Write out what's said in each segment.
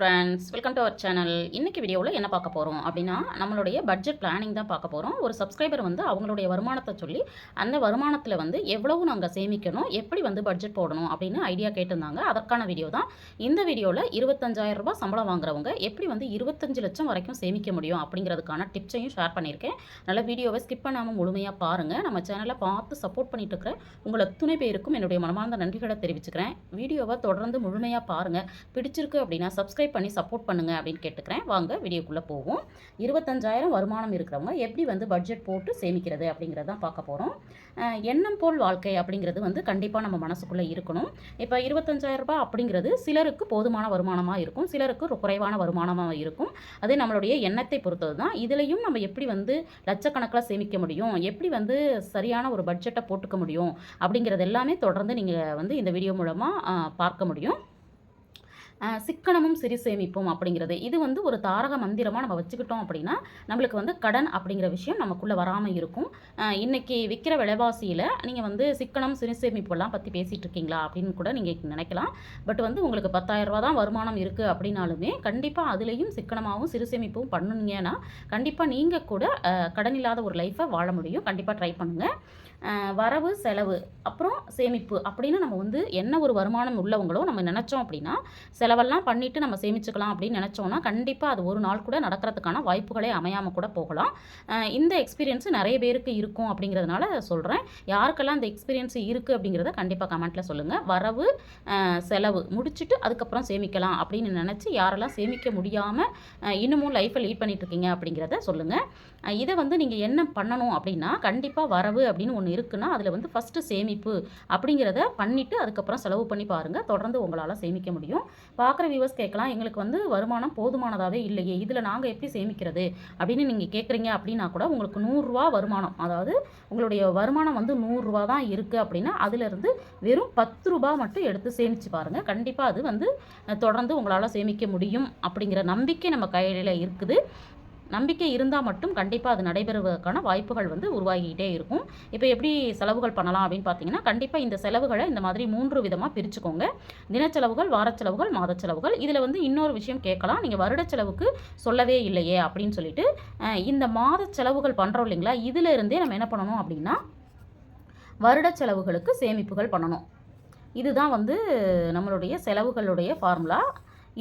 Friends, welcome to our channel. இன்னைக்கு வீடியோவில் என்ன பார்க்க போகிறோம் அப்படின்னா, நம்மளுடைய பட்ஜெட் பிளானிங் தான் பார்க்க போகிறோம். ஒரு சப்ஸ்கிரைபர் வந்து அவங்களுடைய வருமானத்தை சொல்லி, அந்த வருமானத்தில் வந்து எவ்வளவு நாங்கள் சேமிக்கணும், எப்படி வந்து பட்ஜெட் போடணும் அப்படின்னு ஐடியா கேட்டிருந்தாங்க. அதற்கான வீடியோ தான் இந்த வீடியோவில். 25,000 ரூபாய் சம்பளம் வாங்குறவங்க எப்படி வந்து 25 லட்சம் வரைக்கும் சேமிக்க முடியும் அப்படிங்கிறதுக்கான டிப்ஸையும் ஷேர் பண்ணியிருக்கேன். நல்ல வீடியோவை ஸ்கிப் பண்ணாமல் முழுமையாக பாருங்கள். நம்ம சேனலை பார்த்து சப்போர்ட் பண்ணிட்டு இருக்கிற உங்கள் அத்துணை பேருக்கும் என்னுடைய மனமார்ந்த நன்றிகளை தெரிவிச்சுக்கிறேன். வீடியோவை தொடர்ந்து முழுமையாக பாருங்கள். பிடிச்சிருக்கு அப்படின்னா சப்ஸ்கிரைப் பண்ணி சப்போர்ட் பண்ணுங்கள் அப்படின்னு கேட்டுக்கிறேன். வாங்க வீடியோக்குள்ளே போவோம். 25,000 வருமானம் இருக்கிறவங்க எப்படி வந்து பட்ஜெட் போட்டு சேமிக்கிறது அப்படிங்கிறத தான் பார்க்க போகிறோம். எண்ணம் போல் வாழ்க்கை அப்படிங்கிறது வந்து கண்டிப்பாக நம்ம மனசுக்குள்ளே இருக்கணும். இப்போ 25,000 ரூபாய் அப்படிங்கிறது சிலருக்கு போதுமான வருமானமாக இருக்கும், சிலருக்கு குறைவான வருமானமாக இருக்கும். அது நம்மளுடைய எண்ணத்தை பொறுத்தது தான். இதுலேயும் நம்ம எப்படி வந்து லட்சக்கணக்கில் சேமிக்க முடியும், எப்படி வந்து சரியான ஒரு பட்ஜெட்டை போட்டுக்க முடியும் அப்படிங்கிறது எல்லாமே தொடர்ந்து நீங்கள் வந்து இந்த வீடியோ மூலமாக பார்க்க முடியும். சிக்கனமும் சிறு சேமிப்பும் அப்படிங்கிறது இது வந்து ஒரு தாரக மந்திரமாக நம்ம வச்சுக்கிட்டோம் அப்படின்னா நம்மளுக்கு வந்து கடன் அப்படிங்கிற விஷயம் நமக்குள்ளே வராமல் இருக்கும். இன்றைக்கி விற்கிற விலைவாசியில் நீங்கள் வந்து சிக்கனம் சிறு சேமிப்பெல்லாம் பற்றி பேசிகிட்டு இருக்கீங்களா அப்படின்னு கூட நீங்கள் நினைக்கலாம். பட் வந்து உங்களுக்கு 10,000 ரூபா தான் வருமானம் இருக்குது அப்படின்னாலுமே கண்டிப்பாக அதுலேயும் சிக்கனமாகவும் சிறு சேமிப்பும் பண்ணுனீங்கன்னா கண்டிப்பாக நீங்கள் கூட கடன் இல்லாத ஒரு லைஃப்பை வாழ முடியும். கண்டிப்பாக ட்ரை பண்ணுங்கள். வரவு செலவு அப்புறம் சேமிப்பு அப்படின்னு நம்ம வந்து என்ன ஒரு வருமானம் உள்ளவங்களோ நம்ம நினச்சோம் அப்படின்னா செலவெல்லாம் பண்ணிவிட்டு நம்ம சேமிச்சுக்கலாம் அப்படின்னு நினச்சோன்னா கண்டிப்பாக அது ஒரு நாள் கூட நடக்கிறதுக்கான வாய்ப்புகளே அமையாமல் கூட போகலாம். இந்த எக்ஸ்பீரியன்ஸு நிறைய பேருக்கு இருக்கும் அப்படிங்கிறதுனால சொல்கிறேன். யாருக்கெல்லாம் இந்த எக்ஸ்பீரியன்ஸ் இருக்குது அப்படிங்கிறத கண்டிப்பாக கமெண்ட்டில் சொல்லுங்கள். வரவு செலவு முடிச்சுட்டு அதுக்கப்புறம் சேமிக்கலாம் அப்படின்னு நினச்சி யாரெல்லாம் சேமிக்க முடியாமல் இன்னமும் லைஃப்பை லீட் பண்ணிட்டு இருக்கீங்க அப்படிங்கிறத சொல்லுங்கள். இதை வந்து நீங்கள் என்ன பண்ணணும் அப்படின்னா கண்டிப்பாக வரவு அப்படின்னு ஒன்று இருக்குன்னா அதில் வந்து ஃபஸ்ட்டு சேமிப்பு அப்படிங்கிறத பண்ணிவிட்டு அதுக்கப்புறம் செலவு பண்ணி பாருங்கள். தொடர்ந்து உங்களால் சேமிக்க முடியும். பார்க்குற வியூவர்ஸ் கேட்கலாம், எங்களுக்கு வந்து வருமானம் போதுமானதாகவே இல்லையே, இதில் நாங்கள் எப்படி சேமிக்கிறது அப்படின்னு நீங்கள் கேட்குறீங்க அப்படின்னா கூட உங்களுக்கு 100 ரூபா வருமானம், அதாவது உங்களுடைய வருமானம் வந்து 100 ரூபா தான் இருக்குது அப்படின்னா அதிலிருந்து வெறும் 10 ரூபா மட்டும் எடுத்து சேமித்து பாருங்கள். கண்டிப்பாக அது வந்து தொடர்ந்து உங்களால் சேமிக்க முடியும் அப்படிங்கிற நம்பிக்கை நம்ம கையில் இருக்குது. நம்பிக்கை இருந்தால் மட்டும் கண்டிப்பாக அது நடைபெறுவதற்கான வாய்ப்புகள் வந்து உருவாகிக்கிட்டே இருக்கும். இப்போ எப்படி செலவுகள் பண்ணலாம் அப்படின்னு பார்த்தீங்கன்னா கண்டிப்பாக இந்த செலவுகளை இந்த மாதிரி 3 விதமாக பிரிச்சுக்கோங்க. தினச்செலவுகள், வாரச்செலவுகள், மாதச்செலவுகள். இதில் வந்து இன்னொரு விஷயம் கேட்கலாம், நீங்கள் வருட செலவுக்கு சொல்லவே இல்லையே அப்படின்னு சொல்லிட்டு. இந்த மாத செலவுகள் பண்ணுறோம் இல்லைங்களா, இதில் இருந்தே நம்ம என்ன பண்ணணும் அப்படின்னா வருட செலவுகளுக்கு சேமிப்புகள் பண்ணணும். இதுதான் வந்து நம்மளுடைய செலவுகளுடைய ஃபார்முலா.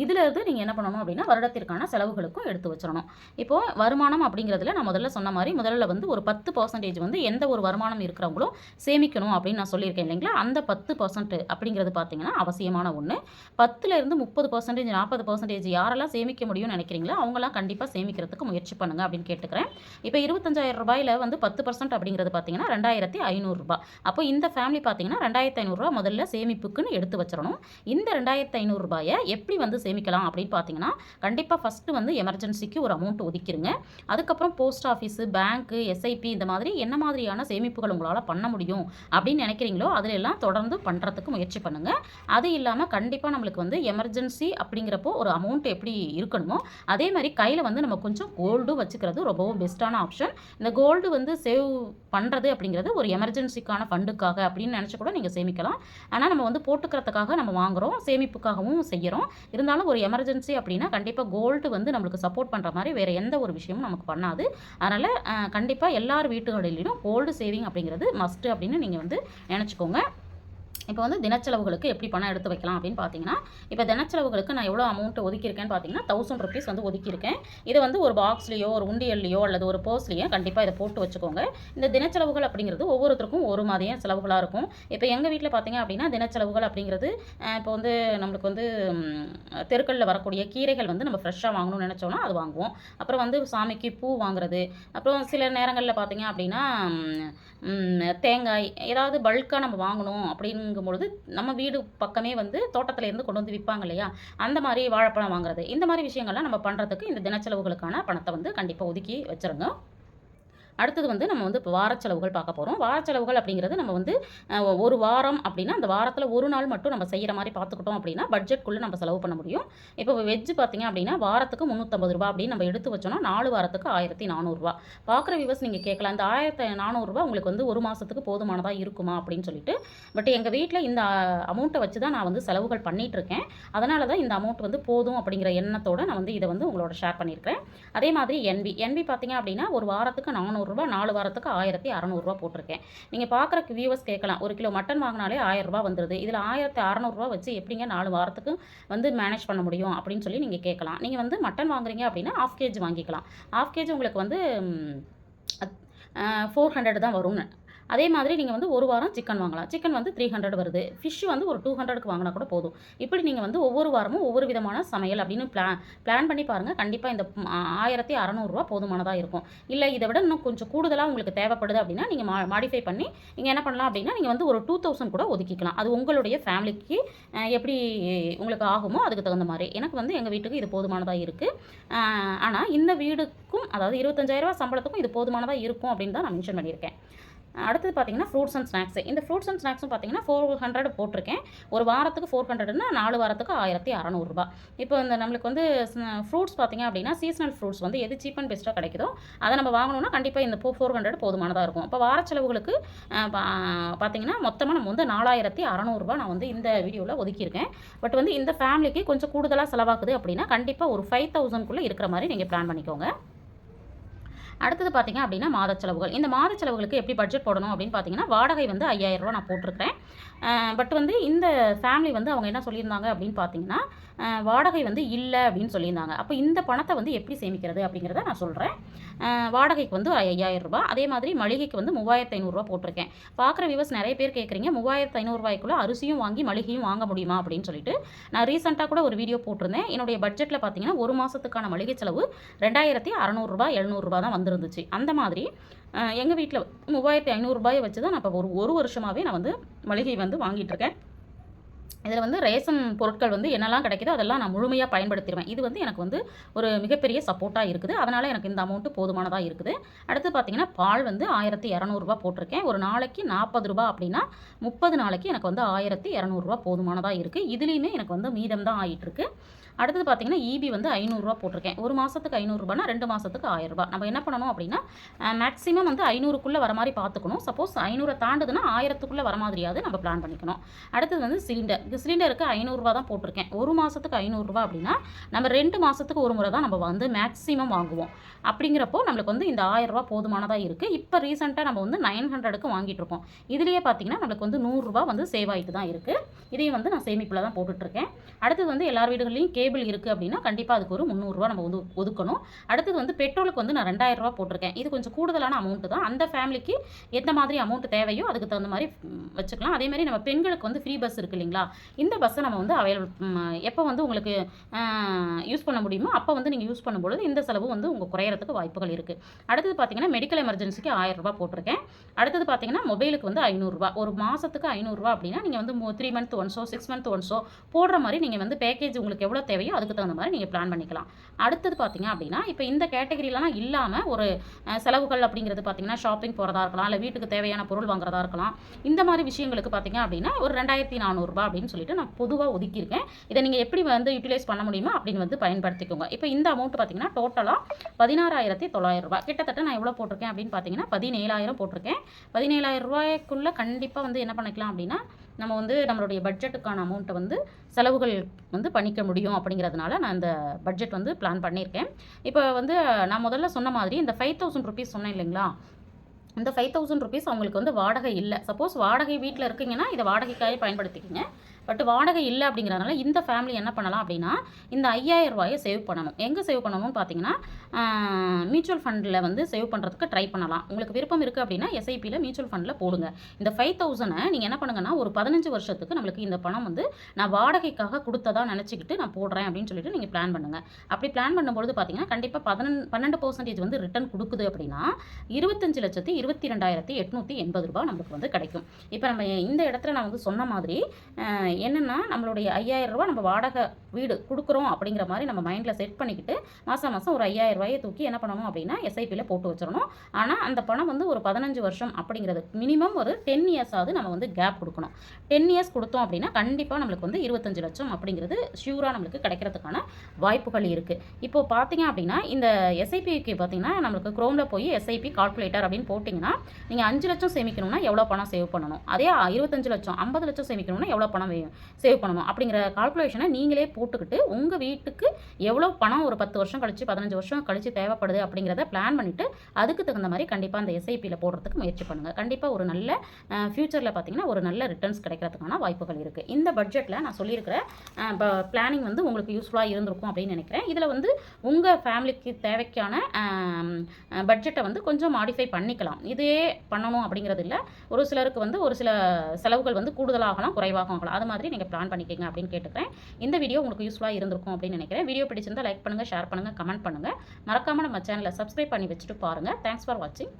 இதில் இருந்து நீங்கள் என்ன பண்ணணும் அப்படின்னா வருடத்திற்கான செலவுகளுக்கும் எடுத்து வச்சிடணும். இப்போது வருமானம் அப்படிங்கிறதுல நான் முதல்ல சொன்ன மாதிரி முதல்ல வந்து ஒரு 10% வந்து எந்த ஒரு வருமானம் இருக்கிறவங்களும் சேமிக்கணும் அப்படின்னு நான் சொல்லியிருக்கேன் இல்லைங்களா. அந்த 10% அப்படிங்கிறது பார்த்தீங்கன்னா அவசியமான ஒன்று. 10லேருந்து 30%, 40% யாரெல்லாம் சேமிக்க முடியும்னு நினைக்கிறீங்களோ அவங்களாம் கண்டிப்பாக சேமிக்கிறதுக்கு முயற்சி பண்ணுங்கள் அப்படின்னு கேட்டுக்கிறேன். இப்போ 25,000 ரூபாயில் வந்து 10% அப்படிங்கிறது பார்த்தீங்கன்னா 2,500 ரூபாய். அப்போ இந்த ஃபேமிலி பார்த்தீங்கன்னா 2,500 ரூபா முதல்ல சேமிப்புக்குன்னு எடுத்து வச்சிடணும். இந்த 2,500 ரூபாயை எப்படி வந்து சேமிக்கலாம் அப்படின்னு பார்த்தீங்கன்னா கண்டிப்பாக ஃபஸ்ட்டு வந்து எமர்ஜென்சிக்கு ஒரு அமௌண்ட் ஒதுக்கிடுங்க. அதுக்கப்புறம் போஸ்ட் ஆஃபீஸு, பேங்க்கு, எஸ்ஐபி இந்த மாதிரி என்ன மாதிரியான சேமிப்புகள் உங்களால் பண்ண முடியும் அப்படின்னு நினைக்கிறீங்களோ அதில் எல்லாம் தொடர்ந்து பண்ணுறதுக்கு முயற்சி பண்ணுங்கள். அது இல்லாமல் கண்டிப்பாக நம்மளுக்கு வந்து எமர்ஜென்சி அப்படிங்கிறப்போ ஒரு அமௌண்ட் எப்படி இருக்கணுமோ அதே மாதிரி கையில் வந்து நம்ம கொஞ்சம் கோல்டும் வச்சுக்கிறது ரொம்பவும் பெஸ்ட்டான ஆப்ஷன். இந்த கோல்டு வந்து சேவ் பண்ணுறது அப்படிங்கிறது ஒரு எமர்ஜென்சிக்கான ஃபண்டுக்காக அப்படின்னு நினச்சி கூட நீங்கள் சேமிக்கலாம். ஆனால் நம்ம வந்து போட்டுக்கிறதுக்காக நம்ம வாங்குகிறோம், சேமிப்புக்காகவும் செய்கிறோம். இருந்தாலும் ஒரு எமர்ஜென்சி அப்படின்னா கண்டிப்பாக கோல்டு வந்து நம்மளுக்கு சப்போர்ட் பண்ணுற மாதிரி வேறு எந்த ஒரு விஷயமும் நமக்கு பண்ணாது. அதனால் கண்டிப்பாக எல்லார் வீட்டுகளிலும் கோல்டு சேவிங் அப்படிங்கிறது மஸ்ட்டு அப்படின்னு நீங்கள் வந்து நினச்சிக்கோங்க. இப்போ வந்து தினச்செலவுகளுக்கு எப்படி பணம் எடுத்து வைக்கலாம் அப்படின்னு பார்த்தீங்கன்னா இப்போ தினச்செலவுகளுக்கு நான் எவ்வளோ அமௌண்ட் ஒதுக்கியிருக்கேன்னு பார்த்தீங்கன்னா 1000 ருபீஸ் வந்து ஒதுக்கியிருக்கேன். இதை வந்து ஒரு பாக்ஸ்லேயோ ஒரு உண்டியல்லையோ அல்லது ஒரு பர்ஸ்லேயோ கண்டிப்பாக இதை போட்டு வச்சுக்கோங்க. இந்த தினச்செலவுகள் அப்படிங்கிறது ஒவ்வொருத்தருக்கும் ஒரு மாதிரியான செலவுகளாக இருக்கும். இப்போ எங்கள் வீட்டில் பார்த்தீங்க அப்படின்னா தினச்செலவுகள் அப்படிங்கிறது இப்போ வந்து நம்மளுக்கு வந்து தெருக்களில் வரக்கூடிய கீரைகள் வந்து நம்ம ஃப்ரெஷ்ஷாக வாங்கணும்னு நினச்சோன்னா அது வாங்குவோம். அப்புறம் வந்து சாமிக்கு பூ வாங்குறது, அப்புறம் சில நேரங்களில் பார்த்தீங்க அப்படின்னா தேங்காய் ஏதாவது பல்காக நம்ம வாங்கணும் அப்படிங்கும்பொழுது நம்ம வீடு பக்கமே வந்து தோட்டத்துலேருந்து கொண்டு வந்து விற்பாங்க இல்லையா, அந்த மாதிரி வாழைப்பழம் வாங்குறது, இந்த மாதிரி விஷயங்கள்லாம் நம்ம பண்ணுறதுக்கு இந்த தினச்செலவுகளுக்கான பணத்தை வந்து கண்டிப்பாக ஒதுக்கி வச்சுருங்க. அடுத்தது வந்து நம்ம வந்து இப்போ வார செலவுகள் பார்க்க போகிறோம். வார செலவுகள் அப்படிங்கிறது நம்ம வந்து ஒரு வாரம் அப்படின்னா அந்த வாரத்தில் ஒரு நாள் மட்டும் நம்ம செய்கிற மாதிரி பார்த்துக்கிட்டோம் அப்படின்னா பட்ஜெட்குள்ளே நம்ம செலவு பண்ண முடியும். இப்போ வெஜ் பார்த்தீங்க அப்படின்னா வாரத்துக்கு ரூ. 350 அப்படின்னு நம்ம எடுத்து வச்சோம்னா 4 வாரத்துக்கு ரூ. 1400. பார்க்குற வியூவர்ஸ் நீங்கள் கேட்கலாம், இந்த ரூ. 1400 உங்களுக்கு வந்து ஒரு மாதத்துக்கு போதுமானதாக இருக்குமா அப்படின்னு சொல்லிட்டு. பட் எங்கள் வீட்டில் இந்த அமௌண்ட்டை வச்சு தான் நான் வந்து செலவுகள் பண்ணிகிட்ருக்கேன். அதனால தான் இந்த அமௌண்ட் வந்து போதும் அப்படிங்கிற எண்ணத்தோடு நான் வந்து இதை வந்து உங்களோட ஷேர் பண்ணியிருக்கிறேன். அதே மாதிரி என்பி பார்த்தீங்க அப்படின்னா ஒரு வாரத்துக்கு ரூ. 400, 4 வாரத்துக்கு ரூ. 1600 போட்டிருக்கேன். நீங்கள் பார்க்குற வியூவர்ஸ் கேட்கலாம், 1 கிலோ மட்டன் வாங்கினாலே ரூ. 1000 வந்துடுது, இதில் ரூ. 1600 வச்சு எப்படிங்க 4 வாரத்துக்கு வந்து மேனேஜ் பண்ண முடியும் அப்படின்னு சொல்லி நீங்கள் கேட்கலாம். நீங்கள் வந்து மட்டன் வாங்குறீங்க அப்படின்னா 1/2 kg வாங்கிக்கலாம். 1/2 kg உங்களுக்கு வந்து 400 தான் வரும்னு. அதே மாதிரி நீங்கள் வந்து ஒரு வாரம் சிக்கன் வாங்கலாம். சிக்கன் வந்து 300 வருது. ஃபிஷ் வந்து ஒரு 200க்கு வாங்கினா கூட போதும். இப்படி நீங்கள் வந்து ஒவ்வொரு வாரமும் ஒவ்வொரு விதமான சமையல் அப்படின்னு பிளான் பண்ணி பாருங்கள். கண்டிப்பாக இந்த ரூ. 1600 போதுமானதாக இருக்கும். இல்லை இதை விட இன்னும் கொஞ்சம் கூடுதலாக உங்களுக்கு தேவைப்படுது அப்படின்னா நீங்கள் மாடிஃபை பண்ணி நீங்கள் என்ன பண்ணலாம் அப்படின்னா நீங்கள் வந்து ஒரு 2000 கூட ஒதுக்கிக்கலாம். அது உங்களுடைய ஃபேமிலிக்கு எப்படி உங்களுக்கு ஆகுமோ அதுக்கு தகுந்த மாதிரி. எனக்கு வந்து எங்கள் வீட்டுக்கு இது போதுமானதாக இருக்குது. ஆனால் இந்த வீடுக்கும் அதாவது 25,000 சம்பளத்துக்கும் இது போதுமானதாக இருக்கும் அப்படின்னு தான் நான் மென்ஷன் பண்ணியிருக்கேன். அடுத்தது பார்த்தீங்கன்னா ஃப்ரூட்ஸ் அண்ட் ஸ்நாக்ஸ். இந்த ஃப்ரூட்ஸ் அண்ட் ஸ்நாக்ஸும் பார்த்தீங்கன்னா 400 போட்டிருக்கேன். ஒரு வாரத்துக்கு 400ன்னா 4 வாரத்துக்கு ரூ. 1600. இப்போ இந்த நம்மளுக்கு வந்து ஃப்ரூட்ஸ் பார்த்தீங்க அப்படின்னா சீசனல் ஃப்ரூட்ஸ் வந்து எது சீப் அண்ட் பெஸ்ட்டாக கிடைக்குதோ அதை நம்ம வாங்கணும்னா கண்டிப்பாக இந்த 400 போதுமானதாக இருக்கும். இப்போ வார செலவுகளுக்கு பார்த்தீங்கன்னா மொத்தமாக நம்ம வந்து ரூ. 4600 நான் வந்து இந்த வீடியோவில் ஒதுக்கியிருக்கேன். பட் வந்து இந்த ஃபேமிலிக்கு கொஞ்சம் கூடுதலாக செலவாகுது அப்படின்னா கண்டிப்பாக ஒரு 5000க்குள்ளே இருக்கிற மாதிரி நீங்கள் பிளான் பண்ணிக்கோங்க. அடுத்தது பார்த்தீங்க அப்படின்னா மாத செலவுகள். இந்த மாத செலவுகளுக்கு எப்படி பட்ஜெட் போடணும் அப்படின்னு பார்த்தீங்கன்னா வாடகை வந்து ரூ. 5000 நான் போட்டிருக்கிறேன். பட் வந்து இந்த ஃபேமிலி வந்து அவங்க என்ன சொல்லியிருந்தாங்க அப்படின்னு பார்த்தீங்கன்னா வாடகை வந்து இல்லை அப்படின்னு சொல்லியிருந்தாங்க. அப்போ இந்த பணத்தை வந்து எப்படி சேமிக்கிறது அப்படிங்கிறத நான் சொல்கிறேன். வாடகைக்கு வந்து ரூ. 5000. அதே மாதிரி மளிகைக்கு வந்து ரூ. 3500 போட்டிருக்கேன். பார்க்குற வியூவர்ஸ் நிறைய பேர் கேட்குறீங்க, ரூ. 3500 அரிசியும் வாங்கி மளிகையும் வாங்க முடியுமா அப்படின்னு சொல்லிட்டு. நான் ரீசெண்டாக கூட ஒரு வீடியோ போட்டிருந்தேன். என்னுடைய பட்ஜெட்டில் பார்த்தீங்கன்னா ஒரு மாதத்துக்கான மளிகை செலவு ரூ. 2600 700 தான் வந்துருந்துச்சு. அந்த மாதிரி எங்கள் வீட்டில் ரூ. 3500 வச்சு தான் நான் இப்போ ஒரு வருஷமாகவே நான் வந்து மளிகை வந்து வாங்கிட்டுருக்கேன். இதில் வந்து ரேஷன் பொருட்கள் வந்து என்னெல்லாம் கிடைக்குதோ அதெல்லாம் நான் முழுமையாக பயன்படுத்திடுவேன். இது வந்து எனக்கு வந்து ஒரு மிகப்பெரிய சப்போர்ட்டாக இருக்குது. அதனால் எனக்கு இந்த அமௌண்ட்டு போதுமானதாக இருக்குது. அடுத்து பார்த்தீங்கன்னா பால் வந்து ரூ. 1200 போட்டிருக்கேன். ஒரு நாளைக்கு ரூ. 40 அப்படின்னா 30 நாளைக்கு எனக்கு வந்து ரூ. 1200 போதுமானதாக இருக்குது. இதுலேயுமே எனக்கு வந்து மீதம் தான் ஆகிட்டுருக்கு. அடுத்தது பார்த்தீங்கன்னா ஈபி வந்து ரூ. 500 போட்டிருக்கேன். ஒரு மாதத்துக்கு ரூ. 500னா 2 மாதத்துக்கு ரூ. 1000. நம்ம என்ன பண்ணணும் அப்படின்னா மேக்ஸிமம் வந்து 500க்குள்ளே வர மாதிரி பார்த்துக்கணும். சப்போஸ் 500 தாண்டுதுன்னா 1000க்குள்ளே வர மாதிரியாவது நம்ம பிளான் பண்ணிக்கணும். அடுத்தது வந்து சிலிண்டருக்கு ரூ. 500 தான் போட்டிருக்கேன். ஒரு மாதத்துக்கு ரூ. 500 அப்படின்னா நம்ம 2 மாதத்துக்கு ஒரு முறை தான் நம்ம வந்து மேக்ஸிமம் வாங்குவோம். அப்படிங்கிறப்போ நம்மளுக்கு வந்து இந்த ரூ. 1000 போதுமானதாக இருக்குது. இப்போ ரீசெண்டாக நம்ம வந்து 900க்கு வாங்கிட்டு இருக்கோம். இதுலேயே பார்த்தீங்கன்னா நம்மளுக்கு வந்து ரூ. 100 வந்து சேவ் ஆகிட்டு தான் இருக்குது. இதையும் வந்து நான் சேமிப்பில் தான் போட்டுட்ருக்கேன். அடுத்தது வந்து எல்லார் வீடுகள்லையும் கேபிள் இருக்குது அப்படின்னா கண்டிப்பாக அதுக்கு ஒரு ரூ. 300 நம்ம வந்து ஒதுக்கணும். அடுத்தது வந்து பெட்ரோலுக்கு வந்து நான் ரூ. 2000 போட்டிருக்கேன். இது கொஞ்சம் கூடுதலான அமௌண்ட்டு தான். அந்த ஃபேமிலிக்கு எந்த மாதிரி அமௌண்ட் தேவையோ அதுக்கு தகுந்த மாதிரி வச்சுக்கலாம். அதேமாதிரி நம்ம பெண்களுக்கு வந்து ஃப்ரீ பஸ் இருக்குது இல்லைங்களா, இந்த பஸ்ஸை நம்ம வந்து எப்போ வந்து உங்களுக்கு யூஸ் பண்ண முடியுமோ அப்போ வந்து நீங்கள் யூஸ் பண்ணும்பொழுது இந்த செலவு வந்து உங்கள் குறையறதுக்கு வாய்ப்புகள் இருக்குது. அடுத்தது பார்த்தீங்கன்னா மெடிக்கல் எமர்ஜென்சிக்கு ரூ. 1000 போட்டிருக்கேன். அடுத்தது பார்த்தீங்கன்னா மொபைலுக்கு வந்து ரூ. 500. ஒரு மாதத்துக்கு ரூ. 500 அப்படின்னா நீங்கள் வந்து 3 மந்த் ஒன்ஸோ 6 மந்த் ஒன்ஸோ போடுற மாதிரி நீங்கள் வந்து பேக்கேஜ் உங்களுக்கு எவ்வளோ தேவையோ அதுக்கு தகுந்த மாதிரி நீங்கள் பிளான் பண்ணிக்கலாம். அடுத்தது பார்த்தீங்க அப்படின்னா இப்போ இந்த கேட்டகரியிலாம் இல்லாமல் ஒரு செலவுகள் அப்படிங்கிறது பார்த்தீங்கன்னா ஷாப்பிங் போகிறதா இருக்கலாம், இல்லை வீட்டுக்கு தேவையான பொருள் வாங்குறதா இருக்கலாம். இந்த மாதிரி விஷயங்களுக்கு பார்த்தீங்க அப்படின்னா ஒரு ரூ. 2400 அப்படின்னு சொல்லிட்டு நான் பொதுவாக ஒதுக்கியிருக்கேன். இதை நீங்கள் எப்படி வந்து யூட்டிலைஸ் பண்ண முடியுமோ அப்படின்னு வந்து பயன்படுத்திக்கோங்க. இப்போ இந்த அமௌண்ட் பார்த்தீங்கன்னா டோட்டலாக ரூ. 16,900. கிட்டத்தட்ட நான் எவ்வளோ போட்டிருக்கேன் அப்படின்னு பார்த்தீங்கன்னா 17,000 போட்டிருக்கேன். 17,000 கண்டிப்பாக வந்து என்ன பண்ணிக்கலாம் அப்படின்னா நம்ம வந்து நம்மளுடைய பட்ஜெட்டுக்கான அமௌண்ட்டை வந்து செலவுகள் வந்து பண்ணிக்க முடியும். அப்படிங்கிறதுனால நான் இந்த பட்ஜெட் வந்து பிளான் பண்ணியிருக்கேன். இப்போ வந்து நான் முதல்ல சொன்ன மாதிரி இந்த 5000 ருபீஸ் சொன்னேன் இல்லைங்களா, இந்த 5000 ருபீஸ் அவங்களுக்கு வந்து வாடகை இல்லை. சப்போஸ் வாடகை வீட்டில் இருக்கீங்கன்னா இதை வாடகைக்காக பயன்படுத்திக்கிங்க. பட் வாடகை இல்லை அப்படிங்கிறதுனால இந்த ஃபேமிலி என்ன பண்ணலாம் அப்படின்னா இந்த 5000 சேவ் பண்ணணும். எங்கே சேவ் பண்ணணும்னு பார்த்தீங்கன்னா மியூச்சுவல் ஃபண்டில் வந்து சேவ் பண்ணுறதுக்கு ட்ரை பண்ணலாம். உங்களுக்கு விருப்பம் இருக்குது அப்படின்னா எஸ்ஐபியில் மியூச்சுவல் ஃபண்டில் போடுங்க. இந்த 5000 நீங்கள் என்ன பண்ணுங்கன்னா ஒரு 15 வருஷத்துக்கு நம்மளுக்கு இந்த பணம் வந்து நான் வாடகைக்காக கொடுத்ததா நினச்சிக்கிட்டு நான் போடுறேன் அப்படின்னு சொல்லிட்டு நீங்கள் பிளான் பண்ணுங்கள். அப்படி பிளான் பண்ணும்பொழுது பார்த்தீங்கன்னா கண்டிப்பாக 12% வந்து ரிட்டர்ன் கொடுக்குது அப்படின்னா 25,22,880 நம்மளுக்கு வந்து கிடைக்கும். இப்போ நம்ம இந்த இடத்துல நான் வந்து சொன்ன மாதிரி என்னென்னா நம்மளுடைய ரூ. 5000 நம்ம வாடகை வீடு கொடுக்குறோம் அப்படிங்கிற மாதிரி நம்ம மைண்டில் செட் பண்ணிக்கிட்டு மாதம் மாதம் ஒரு 5000 தூக்கி என்ன பண்ணணும் அப்படின்னா எஸ்ஐபியில் போட்டு வச்சிடணும். ஆனால் அந்த பணம் வந்து ஒரு 15 வருஷம் அப்படிங்கிறது மினிமம் ஒரு 10 இயர்ஸாவது நம்ம வந்து கேப் கொடுக்கணும். 10 இயர்ஸ் கொடுத்தோம் அப்படின்னா கண்டிப்பாக நம்மளுக்கு வந்து 25 லட்சம் அப்படிங்கிறது ஷியூராக நம்மளுக்கு கிடைக்கிறதுக்கான வாய்ப்புகள் இருக்குது. இப்போது பார்த்தீங்க அப்படின்னா இந்த எஸ்ஐபிக்கு பார்த்தீங்கன்னா நம்மளுக்கு குரோமில் போய் எஸ்ஐபி கால்குலேட்டர் அப்படின்னு போட்டிங்கன்னா நீங்கள் 5 லட்சம் சேமிக்கணும்னா எவ்வளோ பணம் சேவ் பண்ணணும், அதே 25 லட்சம் 50 லட்சம் சேமிக்கணும்னா எவ்வளோ பணம் சேவ் பண்ணணும் அப்படிங்கிற கால்குலேஷனை நீங்களே போட்டுக்கிட்டு உங்கள் வீட்டுக்கு எவ்வளோ பணம் ஒரு 10 வருஷம் கழிச்சு 15 வருஷம் கழிச்சு தேவைப்படுது அப்படிங்கிறத பிளான் பண்ணிவிட்டு அதுக்கு தகுந்த மாதிரி கண்டிப்பாக அந்த எஸ்ஐபியில் போடுறதுக்கு முயற்சி பண்ணுங்கள். கண்டிப்பாக ஒரு நல்ல ஃப்யூச்சரில் பார்த்தீங்கன்னா ஒரு நல்ல ரிட்டர்ன்ஸ் கிடைக்கிறதுக்கான வாய்ப்புகள் இருக்குது. இந்த பட்ஜெட்டில் நான் சொல்லியிருக்கிற பிளானிங் வந்து உங்களுக்கு யூஸ்ஃபுல்லாக இருந்திருக்கும் அப்படின்னு நினைக்கிறேன். இதில் வந்து உங்கள் ஃபேமிலிக்கு தேவைக்கான பட்ஜெட்டை வந்து கொஞ்சம் மாடிஃபை பண்ணிக்கலாம். இதே பண்ணணும் அப்படிங்கிறது இல்லை. ஒரு சிலருக்கு வந்து ஒரு சில செலவுகள் வந்து கூடுதலாகலாம் குறைவாக ஆகலாம். அது மாதிரி நீங்கள் பிளான் பண்ணிக்கங்க அப்படின்னு கேட்டுக்கிறேன். இந்த வீடியோ உங்களுக்கு யூஸ்ஃபுல்லாக இருந்திருக்கும் அப்படின்னு நினைக்கிறேன். வீடியோ பிடிச்சிருந்தால் லைக் பண்ணுங்கள், ஷேர் பண்ணுங்கள், கமெண்ட் பண்ணுங்கள். மறக்காமல் நம்ம சேனலை சப்ஸ்கிரைப் பண்ணி வச்சுட்டு பாருங்கள். தேங்க்ஸ் ஃபார் வாட்சிங்.